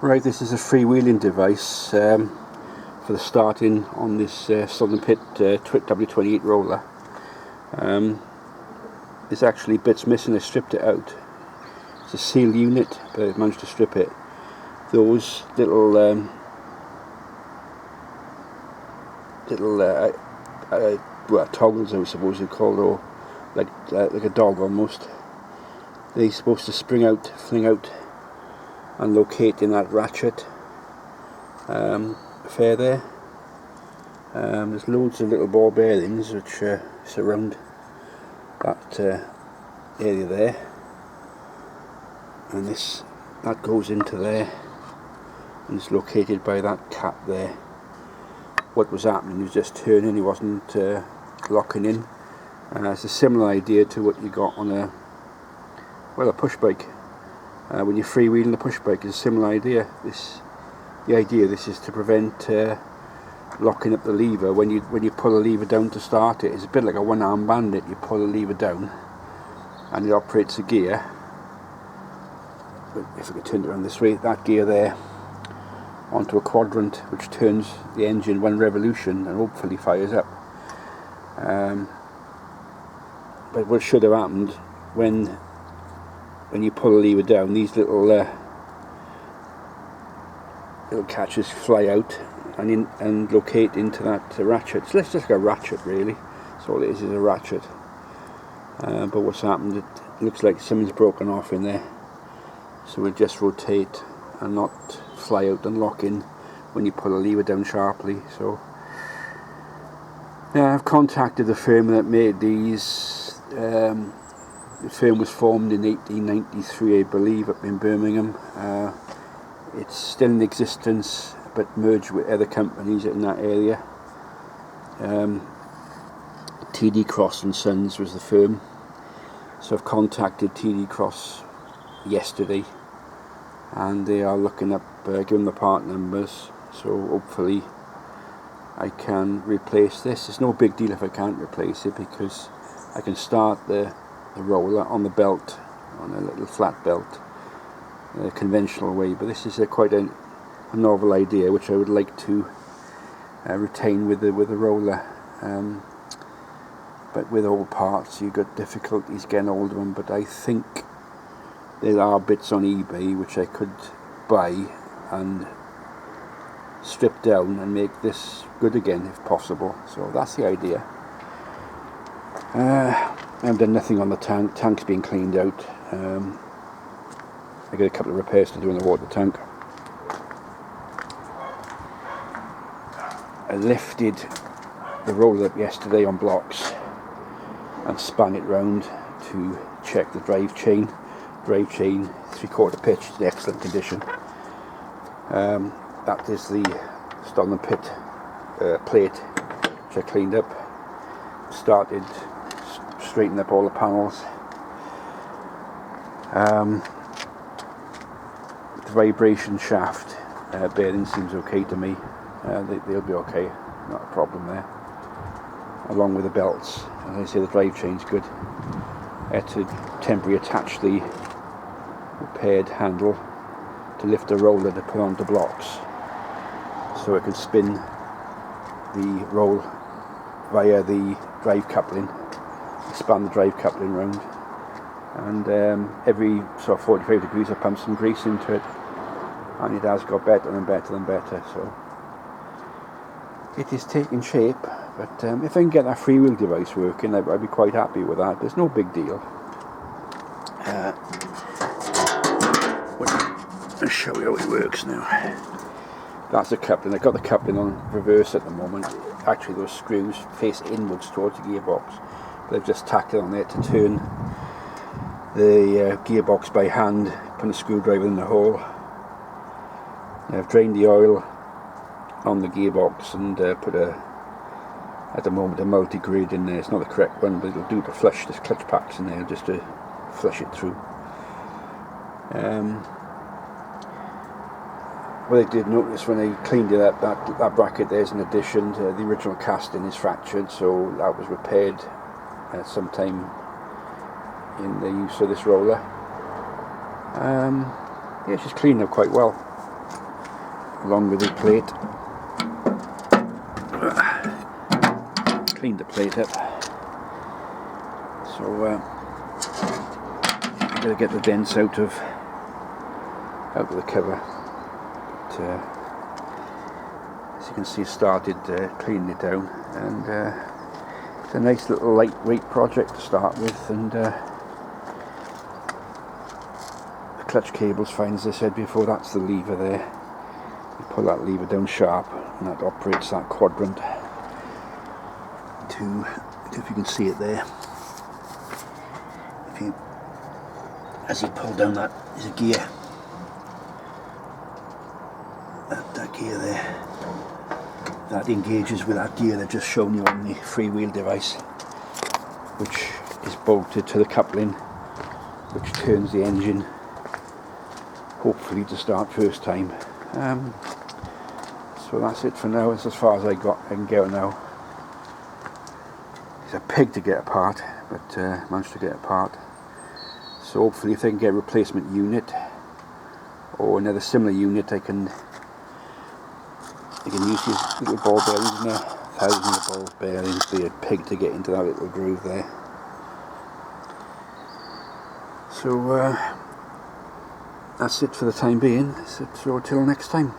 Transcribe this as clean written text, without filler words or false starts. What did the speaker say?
Right, this is a freewheeling device for the starting on this Stothert and Pitt W28 roller. There's actually bits missing. I stripped it out. It's a sealed unit, but I've managed to strip it. Those little well, toggles, I suppose they're called, or like a dog almost. They're supposed to fling out and locate in that ratchet affair there. There's loads of little ball bearings which surround that area there, and that goes into there and is located by that cap there. What was happening was just turning, he wasn't locking in. It's a similar idea to what you got on a push bike. When you're freewheeling a push bike, it's a similar idea. The idea of this is to prevent locking up the lever when you pull the lever down to start it. It's a bit like a one-arm bandit. You pull the lever down and it operates the gear. But if I could turn it around this way, that gear there onto a quadrant which turns the engine one revolution and hopefully fires up. But what should have happened when you pull the lever down, these little catches fly out and locate into that ratchet. So it's just like a ratchet, really. So all it is a ratchet. But what's happened, it looks like something's broken off in there. So it'll just rotate and not fly out and lock in when you pull the lever down sharply. So yeah, I've contacted the firm that made these. The firm was formed in 1893, I believe, up in Birmingham. It's still in existence, but merged with other companies in that area. TD Cross and Sons was the firm. So I've contacted TD Cross yesterday, and they are looking up, giving the part numbers. So hopefully I can replace this. It's no big deal if I can't replace it, because I can start the roller on the belt, on a little flat belt, conventional way. But this is quite a novel idea which I would like to retain with the roller. But with old parts you've got difficulties getting hold of them, but I think there are bits on eBay which I could buy and strip down and make this good again if possible. So that's the idea. I've done nothing on the tank. Tank's being cleaned out. I got a couple of repairs to do in the water tank. I lifted the roller up yesterday on blocks and spun it round to check the drive chain. Drive chain 3/4 pitch is in excellent condition. That is the Stothert and Pitt plate which I cleaned up. Started straightening up all the panels. The vibration shaft bearing seems okay to me. They'll be okay, not a problem there. Along with the belts, as I say, the drive chain's good. I had to temporarily attach the repaired handle to lift the roller to put onto blocks, so I can spin the roll via the drive coupling. Span the drive coupling round, and every sort of 45 degrees I pump some grease into it, and it has got better and better and better. So it is taking shape. But if I can get that freewheel device working, I'd be quite happy with that. There's no big deal. I'll show you how it works now. That's the coupling. I've got the coupling on reverse at the moment. Actually those screws face inwards towards the gearbox. They've just tacked it on there to turn the gearbox by hand, put a screwdriver in the hole. I've drained the oil on the gearbox and put at the moment a multi-grid in there. It's not the correct one, but it'll do to flush. There's clutch packs in there just to flush it through. What I did notice when I cleaned it up, that bracket there's an addition. The original casting is fractured, so that was repaired sometime in the use of this roller. Yeah, she's cleaned up quite well. along with the plate. Cleaned the plate up, so I'm going to get the dents out of the cover. But, as you can see, started cleaning it down, and it's a nice little lightweight project to start with. And the clutch cable's fine, as I said before. That's the lever there. You pull that lever down sharp, and that operates that quadrant. If you can see it there, as you pull down, that is a gear. That gear there, that engages with that gear they've just shown you on the freewheel device, which is bolted to the coupling, which turns the engine, hopefully to start first time. So that's it for now. It's as far as I can go now. It's a pig to get apart, but managed to get apart. So hopefully, if they can get a replacement unit or another similar unit, I can use these little ball bearings in there. Thousands of ball bearings for a pig to get into that little groove there. So that's it for the time being. So till next time.